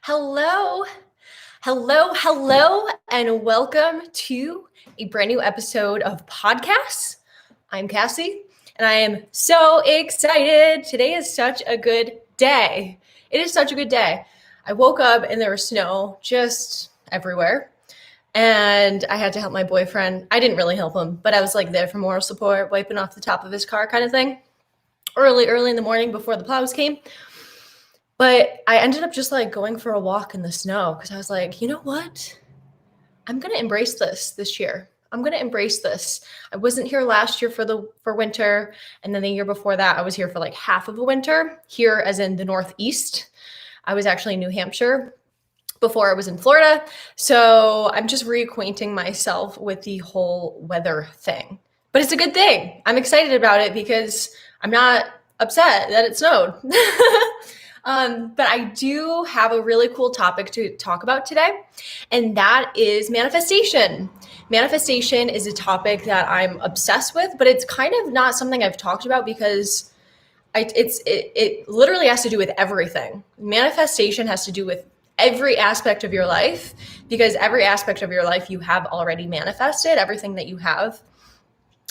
Hello, hello, and welcome to a brand new episode of Podcas. I'm Cassie, and I am so excited. Today is such a good day. It is such a good day. I woke up and there was snow just everywhere, and I had to help my boyfriend. I didn't really help him, but I was like there for moral support, wiping off the top of his car kind of thing, early in the morning before the plows came. But I ended up just like going for a walk in the snow because I was like, you know what? I'm going to embrace this year. I'm going to embrace this. I wasn't here last year for winter. And then the year before that, I was here for like half of a winter here as in the Northeast. I was actually in New Hampshire before I was in Florida. So I'm just reacquainting myself with the whole weather thing. But it's a good thing. I'm excited about it because I'm not upset that it snowed. But I do have a really cool topic to talk about today, and that is manifestation. Manifestation is a topic that I'm obsessed with, but it's kind of not something I've talked about because it literally has to do with everything. Manifestation has to do with every aspect of your life because every aspect of your life you have already manifested, everything that you have.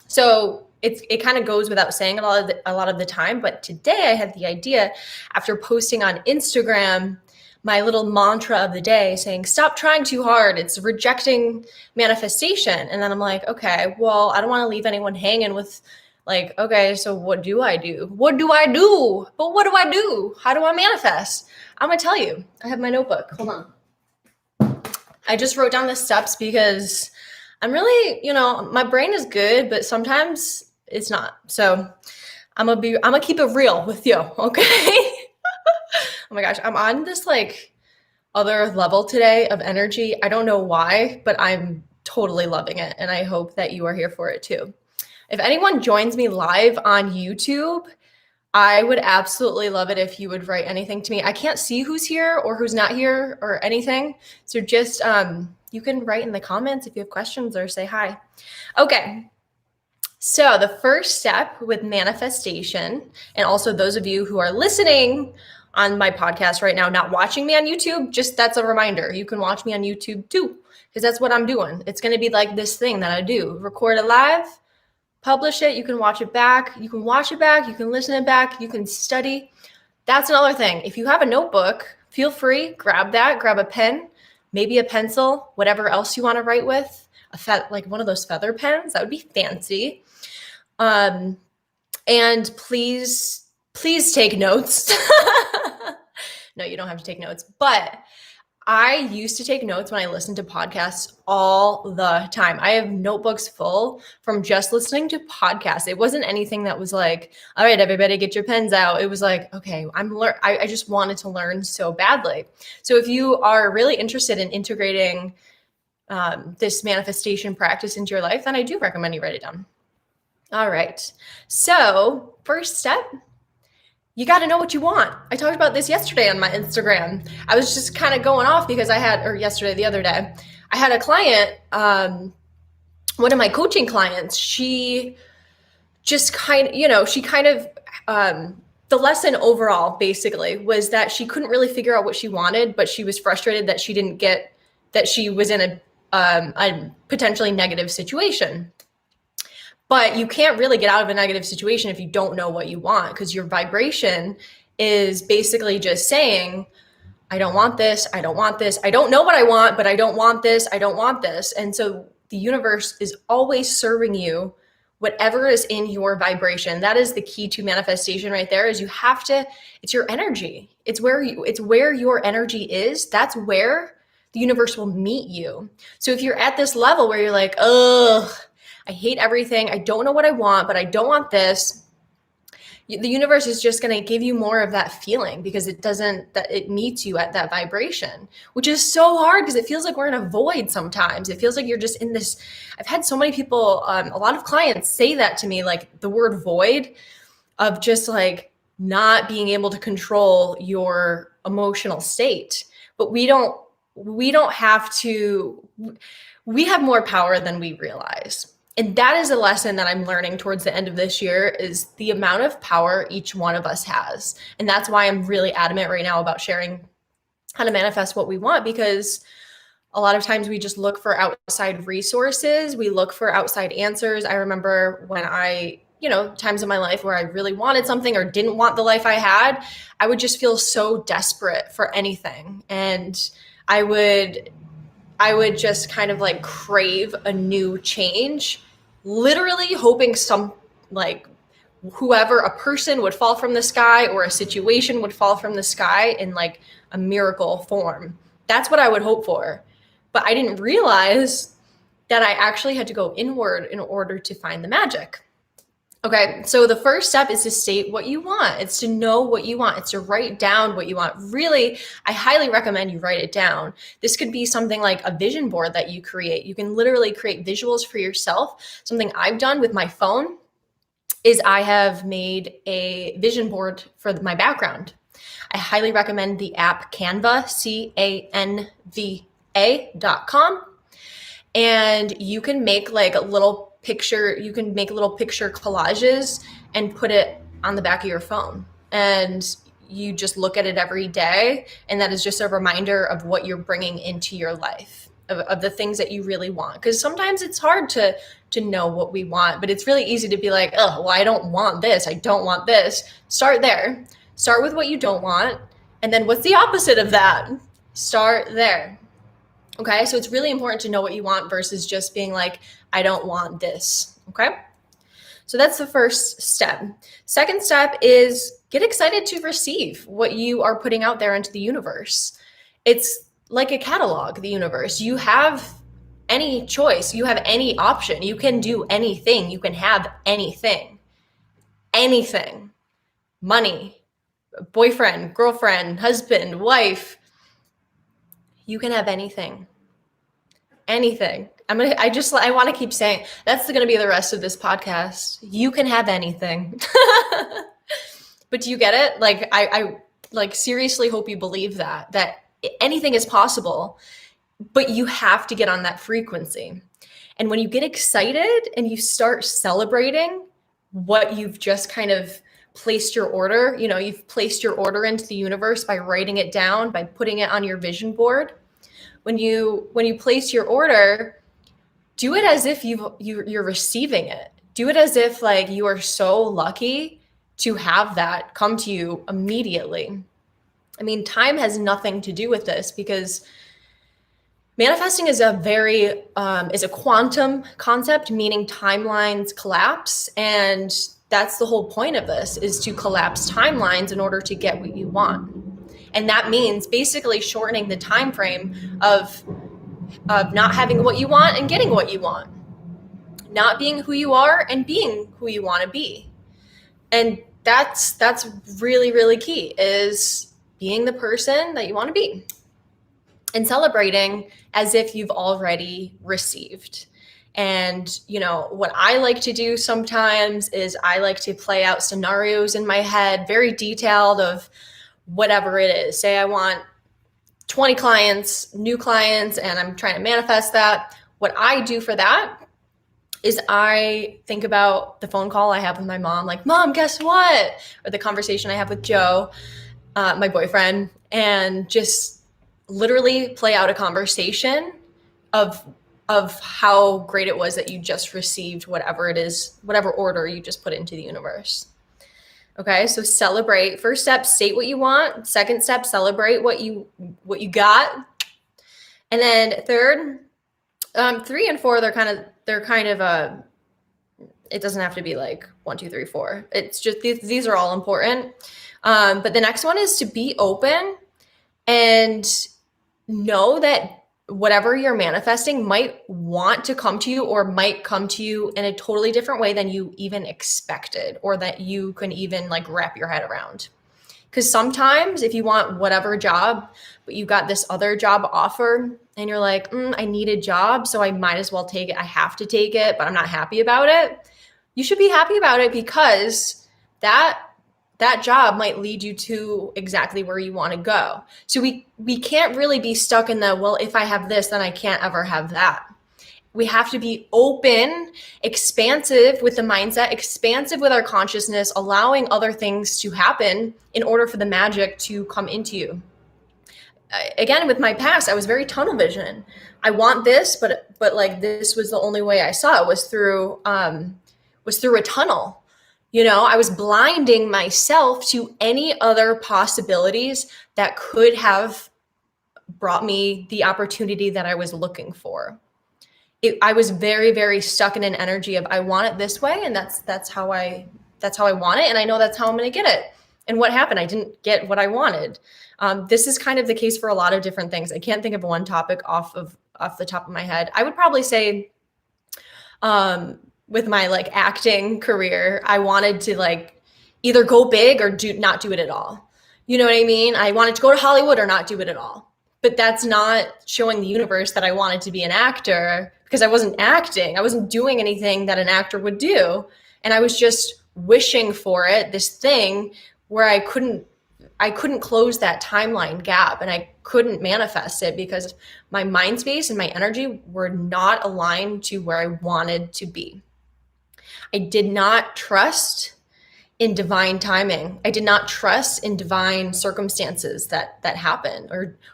So it kind of goes without saying a lot of the time, but today I had the idea after posting on Instagram my little mantra of the day saying, stop trying too hard. It's rejecting manifestation. And then I'm like, okay, well, I don't want to leave anyone hanging with like, okay, so what do I do? What do I do? But what do I do? How do I manifest? I'm going to tell you. I have my notebook. Hold on. I just wrote down the steps because I'm really, my brain is good, but sometimes it's not. So I'm gonna keep it real with you, okay? Oh my gosh, I'm on this like other level today of energy. I don't know why, but I'm totally loving it, and I hope that you are here for it too. If anyone joins me live on YouTube, I would absolutely love it if you would write anything to me. I can't see who's here or who's not here or anything, so just you can write in the comments if you have questions or say hi. Okay. So the first step with manifestation, and also those of you who are listening on my podcast right now, not watching me on YouTube, just that's a reminder. You can watch me on YouTube too, because that's what I'm doing. It's going to be like this thing that I do. Record it live, publish it. You can watch it back. You can watch it back. You can listen it back. You can study. That's another thing. If you have a notebook, feel free, grab that, grab a pen, maybe a pencil, whatever else you want to write with, like one of those feather pens. That would be fancy. And please take notes. No, you don't have to take notes, but I used to take notes when I listened to podcasts all the time. I have notebooks full from just listening to podcasts. It wasn't anything that was like, all right, everybody get your pens out. It was like, okay, I just wanted to learn so badly. So if you are really interested in integrating this manifestation practice into your life, then I do recommend you write it down. All right. So first step, you got to know what you want. I talked about this yesterday on my Instagram. I was just kind of going off because the other day, I had a client, one of my coaching clients, she just the lesson overall basically was that she couldn't really figure out what she wanted, but she was frustrated that she was in a potentially negative situation. But you can't really get out of a negative situation if you don't know what you want, because your vibration is basically just saying, I don't want this. I don't want this. I don't know what I want, but I don't want this. I don't want this. And so the universe is always serving you whatever is in your vibration. That is the key to manifestation right there, is it's your energy. It's where your energy is. That's where the universe will meet you. So if you're at this level where you're like, ugh, I hate everything. I don't know what I want, but I don't want this. The universe is just going to give you more of that feeling because it meets you at that vibration, which is so hard because it feels like we're in a void sometimes. It feels like you're just in this. I've had so many people, a lot of clients say that to me, like the word void, of just like not being able to control your emotional state. But we have to, we have more power than we realize. And that is a lesson that I'm learning towards the end of this year, is the amount of power each one of us has. And that's why I'm really adamant right now about sharing how to manifest what we want, because a lot of times we just look for outside resources. We look for outside answers. I remember when times in my life where I really wanted something or didn't want the life I had, I would just feel so desperate for anything. And I would just kind of like crave a new change, literally hoping a person would fall from the sky or a situation would fall from the sky in like a miracle form. That's what I would hope for. But I didn't realize that I actually had to go inward in order to find the magic. Okay, so the first step is to state what you want. It's to know what you want. It's to write down what you want. Really, I highly recommend you write it down. This could be something like a vision board that you create. You can literally create visuals for yourself. Something I've done with my phone is I have made a vision board for my background. I highly recommend the app Canva, Canva.com. And you can make like little picture collages and put it on the back of your phone. And you just look at it every day. And that is just a reminder of what you're bringing into your life, of the things that you really want. Because sometimes it's hard to know what we want, but it's really easy to be like, oh, well, I don't want this. I don't want this. Start there. Start with what you don't want. And then what's the opposite of that? Start there. Okay, so it's really important to know what you want versus just being like, I don't want this. Okay, so that's the first step. Second step is get excited to receive what you are putting out there into the universe. It's like a catalog, the universe. You have any choice, you have any option, you can do anything, you can have anything. Money, boyfriend, girlfriend, husband, wife. You can have anything. I want to keep saying that's going to be the rest of this podcast. You can have anything. But do you get it? Like, I like seriously hope you believe that anything is possible, but you have to get on that frequency. And when you get excited and you start celebrating what you've just kind of placed your order, you've placed your order into the universe by writing it down, by putting it on your vision board. When you place your order, do it as if you're receiving it. Do it as if like you are so lucky to have that come to you immediately. I mean, time has nothing to do with this, because manifesting is a quantum concept, meaning timelines collapse. And that's the whole point of this, is to collapse timelines in order to get what you want. And that means basically shortening the time frame of not having what you want and getting what you want. Not being who you are and being who you want to be. And that's really, really key, is being the person that you want to be and celebrating as if you've already received. And, what I like to do sometimes is I like to play out scenarios in my head, very detailed, of whatever it is. Say I want 20 clients, new clients, and I'm trying to manifest that. What I do for that is I think about the phone call I have with my mom, like, Mom, guess what? Or the conversation I have with Joe, my boyfriend, and just literally play out a conversation of how great it was that you just received whatever it is, whatever order you just put into the universe. Okay, so celebrate. First step, state what you want. Second step, celebrate what you got. And then third, 3 and 4, they're kind of it doesn't have to be like 1, 2, 3, 4. It's just these are all important. But the next one is to be open and know that whatever you're manifesting might want to come to you, or might come to you in a totally different way than you even expected, or that you can even like wrap your head around. Because sometimes if you want whatever job, but you got this other job offer and you're like, I need a job, so I might as well take it. I have to take it, but I'm not happy about it. You should be happy about it, because that job might lead you to exactly where you want to go. So we can't really be stuck in the, well, if I have this, then I can't ever have that. We have to be open, expansive with the mindset, expansive with our consciousness, allowing other things to happen in order for the magic to come into you. again, with my past, I was very tunnel vision. I want this, but like this was the only way I saw it was through a tunnel. I was blinding myself to any other possibilities that could have brought me the opportunity that I was looking for. I was very, very stuck in an energy of I want it this way, and that's how I want it, and I know that's how I'm going to get it. And what happened? I didn't get what I wanted. This is kind of the case for a lot of different things. I can't think of one topic off the top of my head. I would probably say, with my like acting career, I wanted to like either go big or not do it at all. You know what I mean? I wanted to go to Hollywood or not do it at all. But that's not showing the universe that I wanted to be an actor, because I wasn't acting. I wasn't doing anything that an actor would do. And I was just wishing for it, this thing where I couldn't close that timeline gap, and I couldn't manifest it because my mind space and my energy were not aligned to where I wanted to be. I did not trust in divine timing. I did not trust in divine circumstances that happen,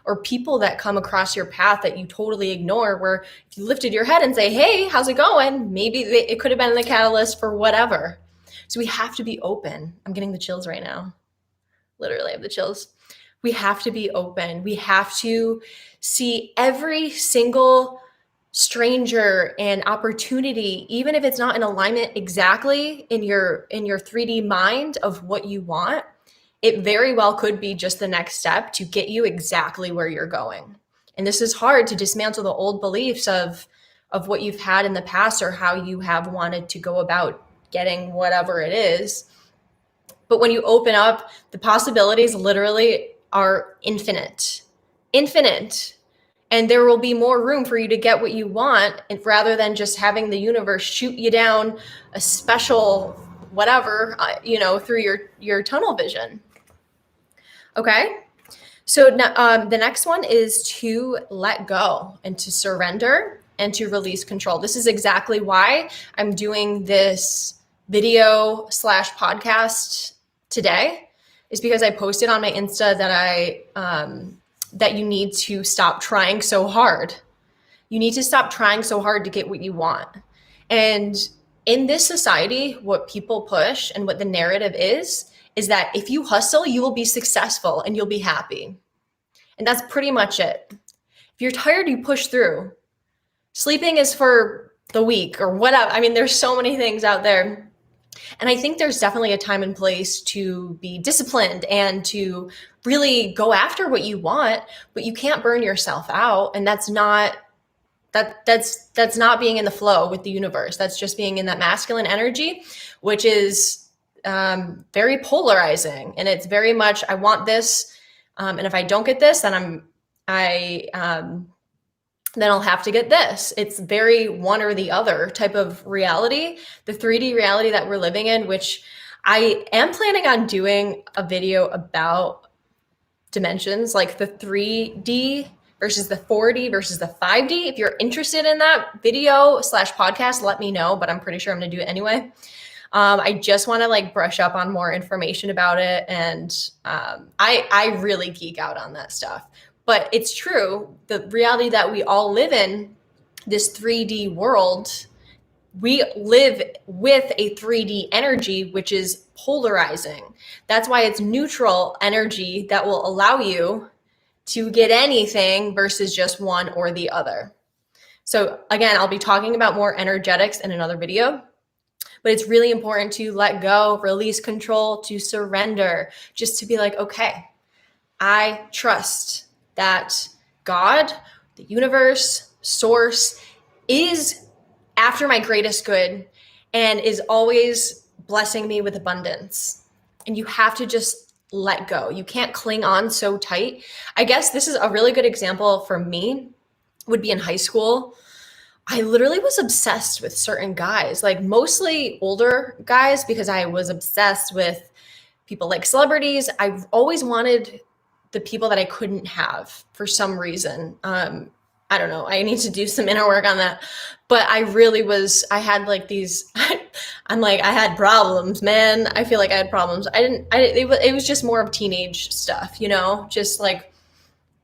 or people that come across your path that you totally ignore, where if you lifted your head and say, hey, how's it going? Maybe it could have been the catalyst for whatever. So we have to be open. I'm getting the chills right now. Literally, I have the chills. We have to be open. We have to see every single stranger and opportunity, even if it's not in alignment exactly in your 3D mind of what you want. It very well could be just the next step to get you exactly where you're going. And this is hard to dismantle the old beliefs of what you've had in the past, or how you have wanted to go about getting whatever it is. But when you open up, the possibilities literally are infinite. And there will be more room for you to get what you want, and rather than just having the universe shoot you down a special whatever, through your tunnel vision. Okay. So the next one is to let go and to surrender and to release control. This is exactly why I'm doing this video / podcast today, is because I posted on my Insta that you need to stop trying so hard. You need to stop trying so hard to get what you want. And in this society, what people push and what the narrative is that if you hustle, you will be successful and you'll be happy. And that's pretty much it. If you're tired, you push through. Sleeping is for the weak or whatever. I mean, there's so many things out there. And I think there's definitely a time and place to be disciplined and to really go after what you want, but you can't burn yourself out. And that's not being in the flow with the universe. That's just being in that masculine energy, which is very polarizing. And it's very much, I want this. And if I don't get this, then then I'll have to get this. It's very one or the other type of reality, the 3D reality that we're living in, which I am planning on doing a video about dimensions, like the 3D versus the 4D versus the 5D. If you're interested in that video / podcast, let me know, but I'm pretty sure I'm going to do it anyway. I just want to like brush up on more information about it. And I really geek out on that stuff. But it's true, the reality that we all live in, this 3D world, we live with a 3D energy, which is polarizing. That's why it's neutral energy that will allow you to get anything versus just one or the other. So again, I'll be talking about more energetics in another video, but it's really important to let go, release control, to surrender, just to be like, okay, I trust that God, the universe, source is after my greatest good and is always blessing me with abundance. And you have to just let go. You can't cling on so tight. I guess this is a really good example for me, would be in high school. I literally was obsessed with certain guys, like mostly older guys, because I was obsessed with people like celebrities. I've always wanted the people that I couldn't have for some reason. I don't know. I need to do some inner work on that. But I had like these, I had problems, man. I feel like I had problems. It was just more of teenage stuff, just like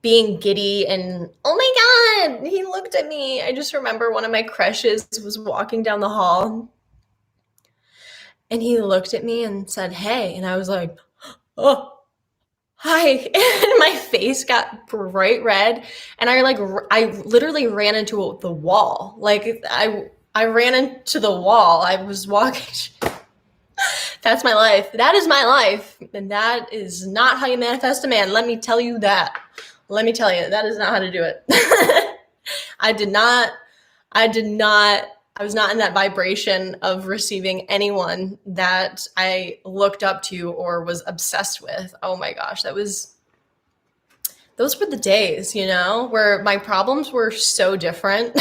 being giddy and, oh my God, he looked at me. I just remember one of my crushes was walking down the hall and he looked at me and said, hey. And I was like, oh, hi. And my face got bright red. And I literally ran into the wall. Like I ran into the wall. I was walking. That's my life. That is my life. And that is not how you manifest a man. Let me tell you that. Let me tell you, that is not how to do it. I was not in that vibration of receiving anyone that I looked up to or was obsessed with. Oh my gosh, those were the days, where my problems were so different,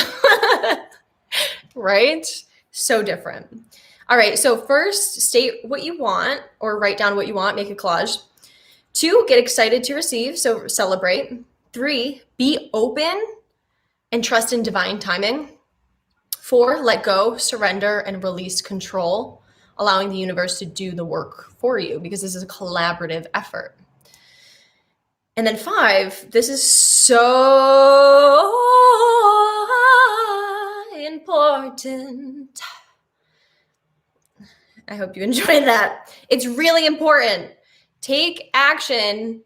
right? So different. All right, so first, state what you want or write down what you want, make a collage. 2, get excited to receive, so celebrate. 3, be open and trust in divine timing. 4, let go, surrender, and release control, allowing the universe to do the work for you because this is a collaborative effort. And then 5, this is so important. I hope you enjoyed that. It's really important. Take action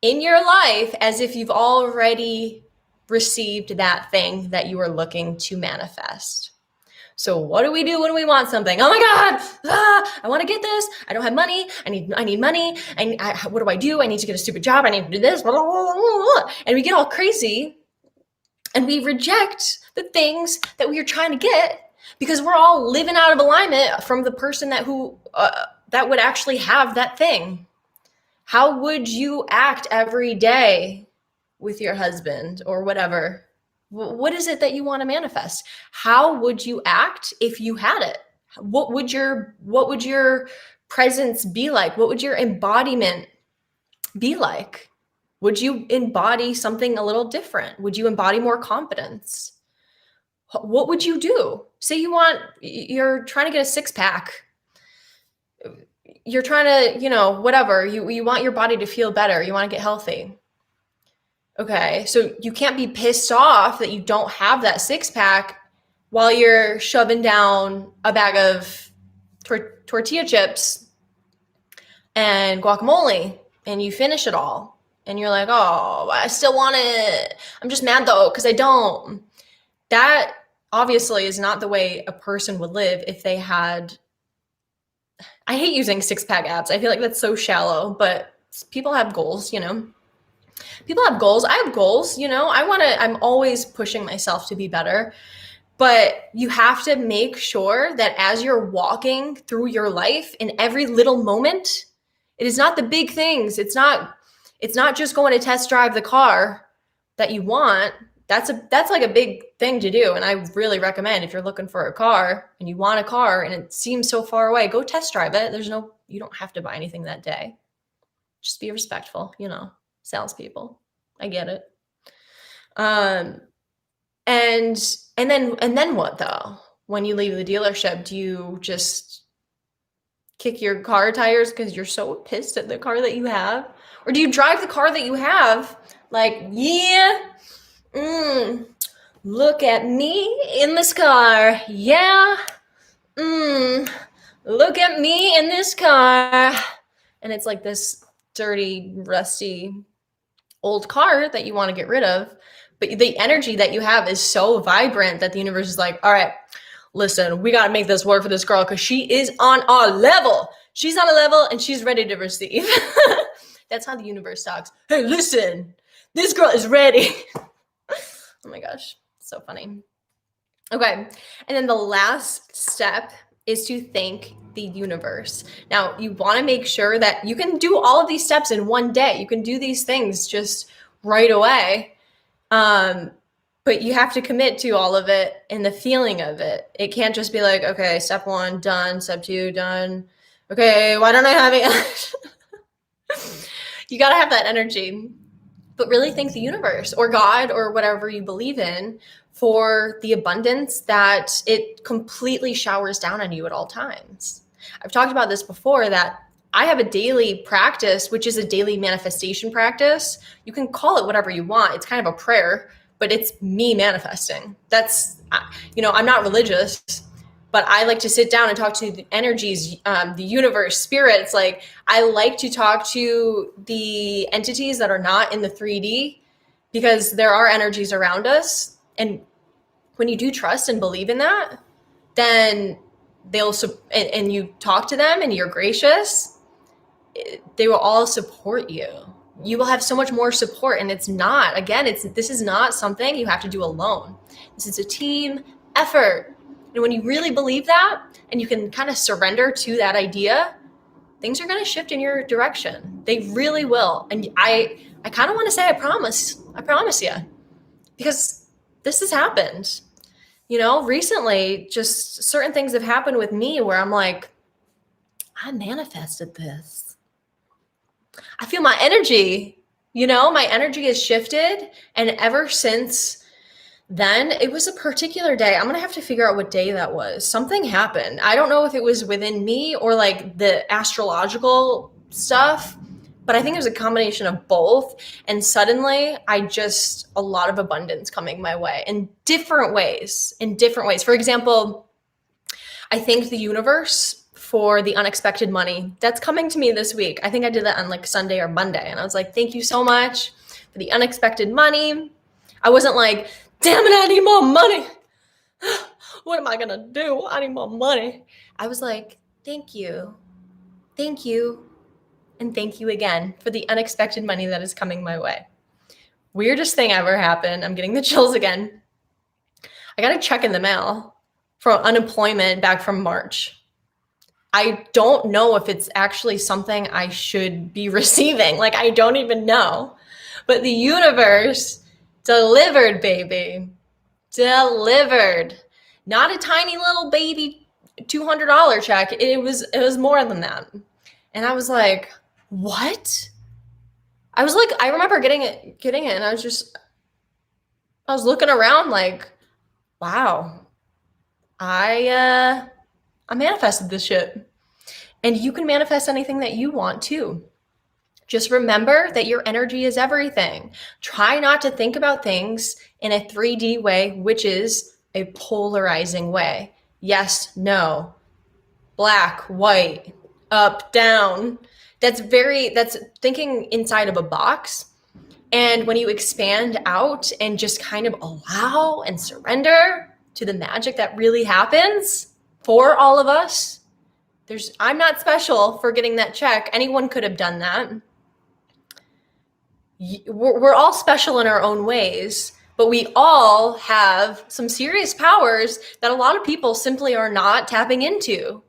in your life as if you've already received that thing that you are looking to manifest. So what do we do when we want something? Oh my God, I want to get this. I don't have money. I need money. What do I do? I need to get a stupid job. I need to do this. Blah, blah, blah, blah. And we get all crazy and we reject the things that we are trying to get because we're all living out of alignment from the person that would actually have that thing. How would you act every day with your husband or whatever? What is it that you want to manifest? How would you act if you had it? What would your presence be like? What would your embodiment be like? Would you embody something a little different? Would you embody more confidence? What would you do? Say you're trying to get a 6-pack. You're trying to, whatever. You want your body to feel better. You want to get healthy. Okay, so you can't be pissed off that you don't have that 6-pack while you're shoving down a bag of tortilla chips and guacamole and you finish it all. And you're like, oh, I still want it. I'm just mad though, because I don't. That obviously is not the way a person would live if they had, I hate using 6-pack abs. I feel like that's so shallow, but people have goals, People have goals. I have goals, I'm always pushing myself to be better, but you have to make sure that as you're walking through your life in every little moment, it is not the big things. It's not just going to test drive the car that you want. That's like a big thing to do. And I really recommend if you're looking for a car and you want a car and it seems so far away, go test drive it. You don't have to buy anything that day. Just be respectful, salespeople. I get it. And then what though? When you leave the dealership, do you just kick your car tires because you're so pissed at the car that you have? Or do you drive the car that you have like, yeah, look at me in this car. Yeah, look at me in this car. And it's like this dirty, rusty, old car that you want to get rid of. But the energy that you have is so vibrant that the universe is like, all right, listen, we got to make this work for this girl because she is on our level. She's on a level and she's ready to receive. That's how the universe talks. Hey, listen, this girl is ready. Oh my gosh, so funny. Okay, and then the last step is to thank the universe. Now, you want to make sure that you can do all of these steps in one day. You can do these things just right away. But you have to commit to all of it and the feeling of it. It can't just be like, okay, step 1, done. Step 2, done. Okay, why don't I have it? You got to have that energy. But really thank the universe or God or whatever you believe in for the abundance that it completely showers down on you at all times. I've talked about this before, that I have a daily practice, which is a daily manifestation practice. You can call it whatever you want. It's kind of a prayer, but it's me manifesting. That's, I'm not religious, but I like to sit down and talk to the energies, the universe, spirits. Like, I like to talk to the entities that are not in the 3D, because there are energies around us. And when you do trust and believe in that, then and you talk to them and you're gracious, they will all support you. You will have so much more support. And this is not something you have to do alone. This is a team effort. And when you really believe that, and you can kind of surrender to that idea, things are going to shift in your direction. They really will. And I kind of want to say, I promise you, because this has happened. Recently, just certain things have happened with me where I'm like, I manifested this. I feel my energy, my energy has shifted. And ever since then, it was a particular day. I'm going to have to figure out what day that was. Something happened. I don't know if it was within me or like the astrological stuff, but I think it was a combination of both. And suddenly a lot of abundance coming my way in different ways. For example, I thanked the universe for the unexpected money that's coming to me this week. I think I did that on like Sunday or Monday. And I was like, thank you so much for the unexpected money. I wasn't like, damn it, I need more money. What am I going to do? I need more money. I was like, thank you. And thank you again for the unexpected money that is coming my way. Weirdest thing ever happened. I'm getting the chills again. I got a check in the mail for unemployment back from March. I don't know if it's actually something I should be receiving. Like, I don't even know. But the universe delivered, baby. Delivered. Not a tiny little baby $200 check. It was more than that. And I was like, what? I remember getting it, and I was looking around like, wow, I manifested this shit. And you can manifest anything that you want too. Just remember that your energy is everything. Try not to think about things in a 3D way, which is a polarizing way. Yes, no, black, white, up, down. That's thinking inside of a box. And when you expand out and just kind of allow and surrender to the magic that really happens for all of us, I'm not special for getting that check. Anyone could have done that. We're all special in our own ways, but we all have some serious powers that a lot of people simply are not tapping into.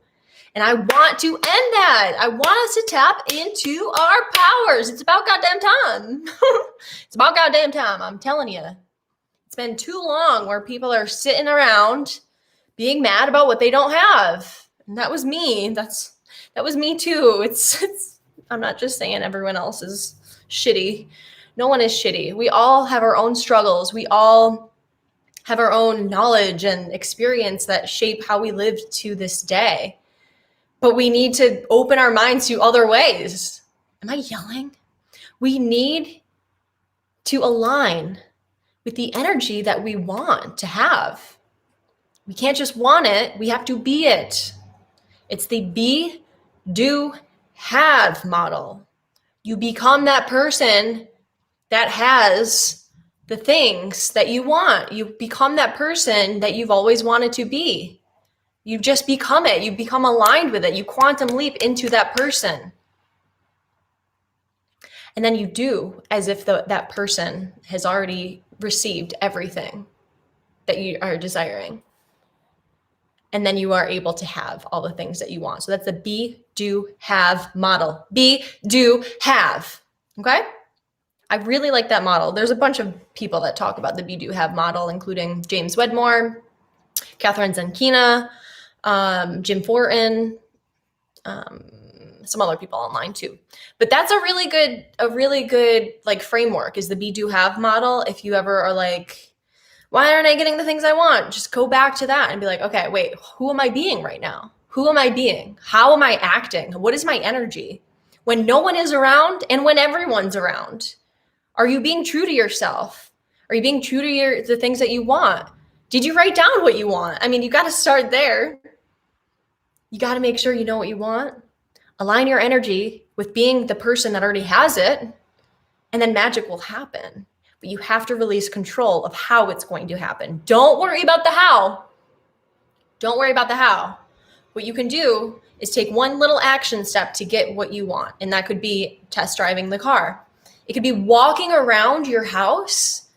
And I want to end that. I want us to tap into our powers. It's about goddamn time. It's about goddamn time. I'm telling you. It's been too long where people are sitting around being mad about what they don't have. And that was me. That was me too. I'm not just saying everyone else is shitty. No one is shitty. We all have our own struggles. We all have our own knowledge and experience that shape how we live to this day. But we need to open our minds to other ways. Am I yelling? We need to align with the energy that we want to have. We can't just want it. We have to be it. It's the be, do, have model. You become that person that has the things that you want. You become that person that you've always wanted to be. You just become it. You become aligned with it. You quantum leap into that person. And then you do as if that person has already received everything that you are desiring. And then you are able to have all the things that you want. So that's the be, do, have model. Be, do, have. Okay? I really like that model. There's a bunch of people that talk about the be, do, have model, including James Wedmore, Catherine Zenkina, Jim Fortin, some other people online too. But that's a really good like framework is the be, do, have model. If you ever are like, why aren't I getting the things I want? Just go back to that and be like, okay, wait, who am I being right now? Who am I being? How am I acting? What is my energy? When no one is around and when everyone's around, are you being true to yourself? Are you being true to the things that you want? Did you write down what you want? I mean, you got to start there. You got to make sure you know what you want. Align your energy with being the person that already has it, and then magic will happen. But you have to release control of how it's going to happen. Don't worry about the how. Don't worry about the how. What you can do is take one little action step to get what you want. And that could be test driving the car. It could be walking around your house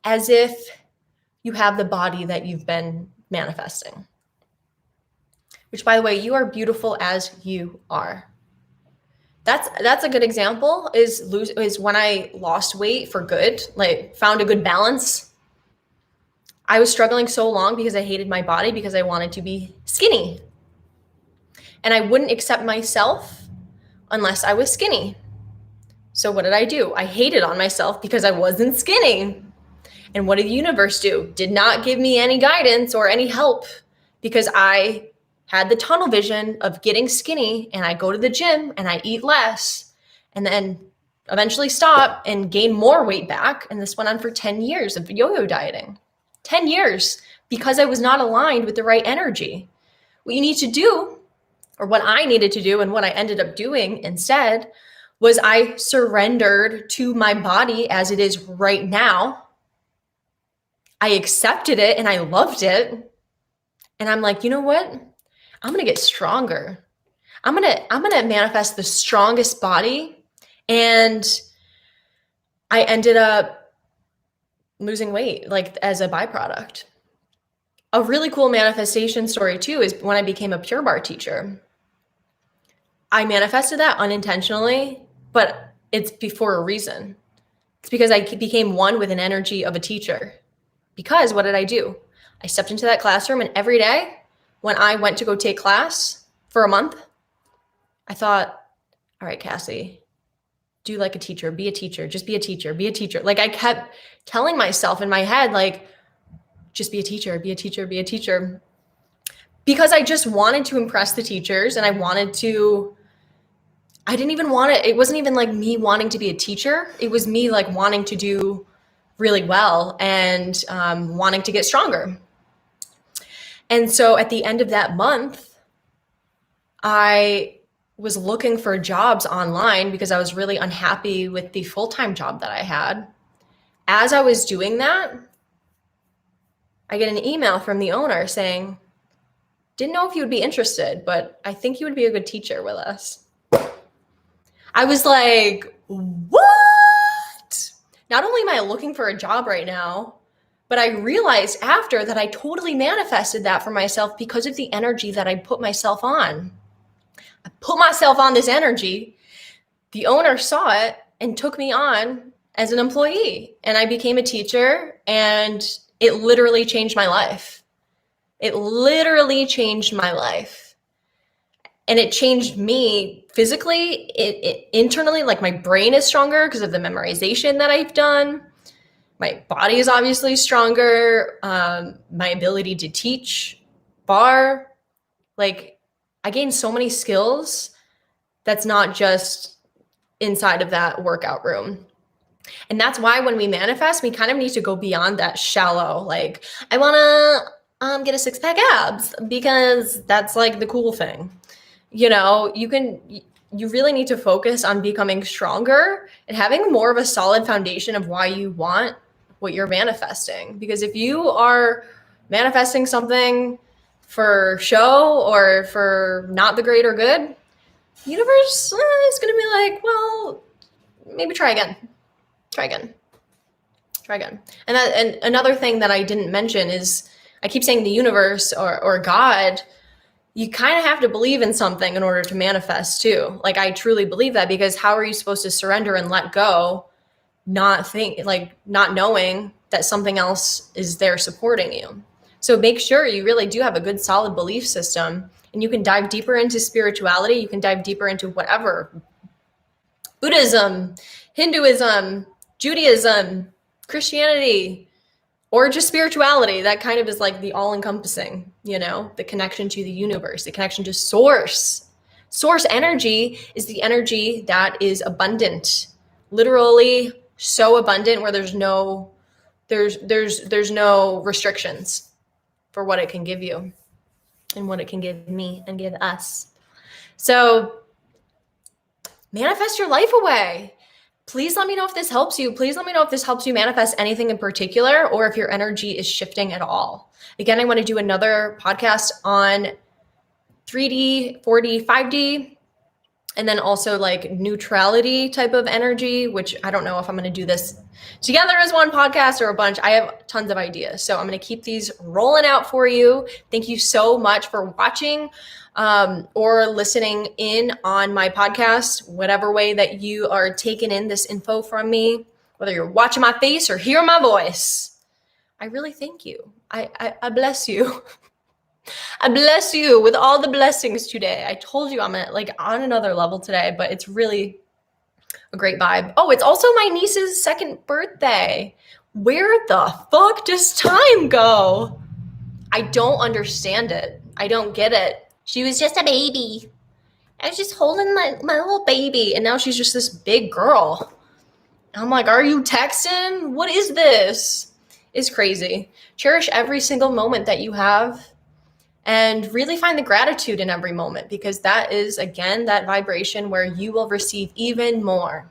as if you have the body that you've been manifesting. Which, by the way, you are beautiful as you are. That's a good example is when I lost weight for good, like found a good balance. I was struggling so long because I hated my body because I wanted to be skinny. And I wouldn't accept myself unless I was skinny. So what did I do? I hated on myself because I wasn't skinny. And what did the universe do? Did not give me any guidance or any help because I had the tunnel vision of getting skinny, and I go to the gym and I eat less and then eventually stop and gain more weight back. And this went on for 10 years of yo-yo dieting. 10 years because I was not aligned with the right energy. What you need to do, or what I needed to do and what I ended up doing instead, was I surrendered to my body as it is right now. I accepted it and I loved it. And I'm like, you know what? I'm going to get stronger. I'm going to manifest the strongest body. And I ended up losing weight, like as a byproduct. A really cool manifestation story too is when I became a Pure Barre teacher. I manifested that unintentionally, but it's for a reason. It's because I became one with an energy of a teacher. Because what did I do? I stepped into that classroom, and every day when I went to go take class for a month, I thought, all right, Cassie, do like a teacher, be a teacher, just be a teacher, be a teacher. Like I kept telling myself in my head, like, just be a teacher, be a teacher, be a teacher. Because I just wanted to impress the teachers, and I didn't even want it. It wasn't even like me wanting to be a teacher. It was me like wanting to do really well and wanting to get stronger. And so at the end of that month, I was looking for jobs online because I was really unhappy with the full-time job that I had. As I was doing that, I get an email from the owner saying, didn't know if you would be interested, but I think you would be a good teacher with us. I was like, what? Not only am I looking for a job right now, but I realized after that I totally manifested that for myself because of the energy that I put myself on. I put myself on this energy. The owner saw it and took me on as an employee, and I became a teacher, and it literally changed my life. It literally changed my life. And it changed me physically, it internally, like my brain is stronger because of the memorization that I've done. My body is obviously stronger. My ability to teach barre, like I gained so many skills that's not just inside of that workout room. And that's why when we manifest, we kind of need to go beyond that shallow, like, I want to get a six-pack abs because that's like the cool thing. You know, you really need to focus on becoming stronger and having more of a solid foundation of why you want what you're manifesting. Because if you are manifesting something for show or for not the greater good, the universe is going to be like, well, maybe try again. And another thing that I didn't mention is I keep saying the universe or God. You kind of have to believe in something in order to manifest too. Like I truly believe that, because how are you supposed to surrender and let go, not knowing that something else is there supporting you? So make sure you really do have a good solid belief system, and you can dive deeper into spirituality. You can dive deeper into whatever, Buddhism, Hinduism, Judaism, Christianity, or just spirituality. That kind of is like the all-encompassing, the connection to the universe, the connection to source. Source energy is the energy that is abundant, literally so abundant where there's no restrictions for what it can give you and what it can give me and give us. So manifest your life away. Please let me know if this helps you. Please let me know if this helps you manifest anything in particular, or if your energy is shifting at all. Again, I want to do another podcast on 3D, 4D, 5D, and then also like neutrality type of energy, which I don't know if I'm going to do this together as one podcast or a bunch. I have tons of ideas. So I'm going to keep these rolling out for you. Thank you so much for watching or listening in on my podcast, whatever way that you are taking in this info from me, whether you're watching my face or hearing my voice. I really thank you. I bless you. I bless you with all the blessings today. I told you I'm on another level today, but it's really a great vibe. Oh, it's also my niece's second birthday. Where the fuck does time go? I don't understand it. I don't get it. She was just a baby. I was just holding my little baby, and now she's just this big girl. I'm like, are you texting? What is this? It's crazy. Cherish every single moment that you have. And really find the gratitude in every moment, because that is, again, that vibration where you will receive even more,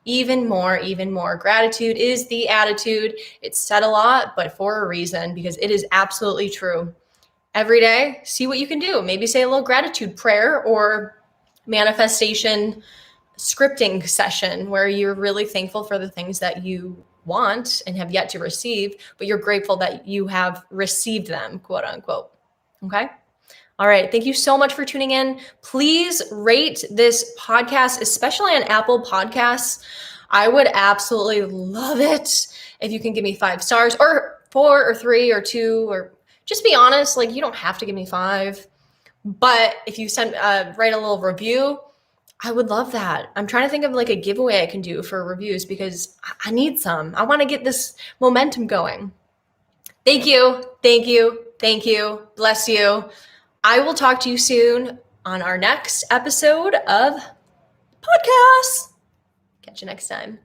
even more, even more. Gratitude is the attitude. It's said a lot, but for a reason, because it is absolutely true. Every day, see what you can do. Maybe say a little gratitude prayer or manifestation scripting session where you're really thankful for the things that you want and have yet to receive, but you're grateful that you have received them, quote unquote. Okay. All right. Thank you so much for tuning in. Please rate this podcast, especially on Apple Podcasts. I would absolutely love it if you can give me 5 stars, or 4 or 3 or 2, or just be honest. Like, you don't have to give me 5, but if you write a little review, I would love that. I'm trying to think of like a giveaway I can do for reviews, because I need some. I want to get this momentum going. Thank you. Thank you. Thank you. Bless you. I will talk to you soon on our next episode of Podcas. Catch you next time.